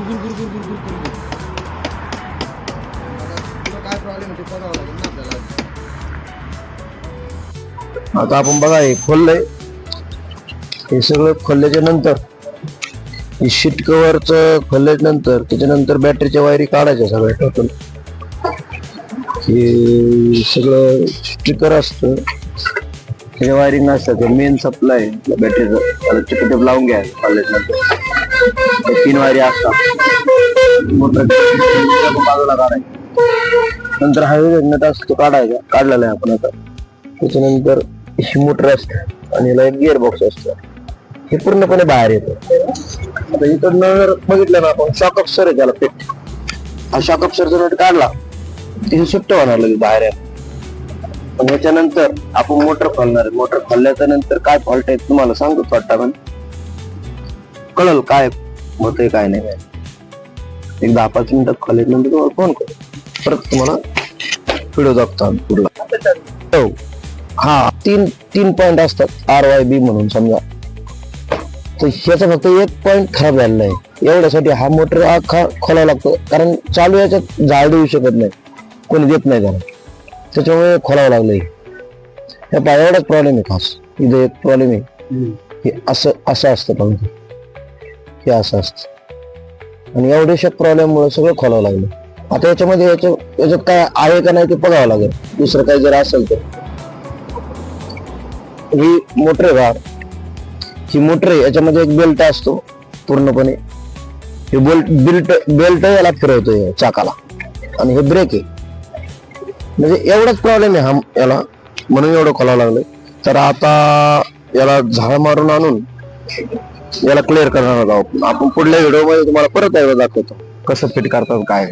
गुरगुर गुरगुर गुरगुर गुरगुर. आता तुला काय प्रॉब्लेम आहे ते बघावं लागेल ना आपल्याला. आता आपण बघा हे खोललंय, हे सगळं खोलल्याच्या नंतर हे शीट कव्हरच खोलल्याच्या नंतर त्याच्यानंतर बॅटरीच्या वायरी काढायच्या सगळ्या टोटल. हे सगळं स्टिकर असतं, त्याच्या वायरिंग नसतं, ते मेन सप्लाय बॅटरीचं त्याला चिकटेप लावून घ्या खोलल्याच्या नंतर. 3 वायरी असतात, मोटर बाजूला काढायचं. नंतर हा नट असतो काढायचा, काढलेला आहे आपण आता. त्याच्यानंतर ही मोटर असते आणि याला एक गिअर बॉक्स असतो, हे पूर्णपणे बाहेर येतं. आता इकडनं जर बघितलं ना आपण, शॉक अप्सर आहे त्याला पेट. हा शॉक अप्सरचा नट काढला ते सुट्ट होणार लगेच बाहेर आहे. पण ह्याच्यानंतर आपण मोटर खोलणार. मोटर खोलल्याच्या नंतर काय फॉल्ट आहे तुम्हाला सांगतो थोडा, पण कळल काय होतंय काय नाही. एक 10-5 मिनिटात खोलल्यानंतर तुम्हाला फोन करू, परत तुम्हाला व्हिडिओ दाखवतो पुढला. हा 3 पॉइंट असतात RYB म्हणून समजा, तर ह्याचा फक्त 1 पॉइंट खराब झालेला आहे. एवढ्यासाठी हा मोटर खोलावा लागतो, कारण चालू याच्यात झाड देऊ शकत नाही, कोणी देत नाही त्याला, त्याच्यामुळे खोलावं लागलंय. एवढाच प्रॉब्लेम आहे खास. इथे एक प्रॉब्लेम आहे, हे असं असतं पाहून, हे असं असतं आणि एवढ्याशा प्रॉब्लेम मुळे सगळं खोलावं लागलं. आता याच्यामध्ये याच्यात काय आहे का नाही ते बघावं लागेल. दुसरं काही जर असेल तर ही मोटर आहे बा, ही मोटर आहे, याच्यामध्ये एक बेल्ट असतो पूर्णपणे. हे बेल्ट याला फिरवतोय चाकाला, आणि हे ब्रेक आहे. म्हणजे एवढाच प्रॉब्लेम आहे हा याला, म्हणून एवढं खोलावं लागलं. तर आता याला झाड मारून आणून याला क्लिअर करणार आहोत आपण. पुढल्या व्हिडिओ मध्ये तुम्हाला परत एकदा दाखवतो कसं फिट करतात काय.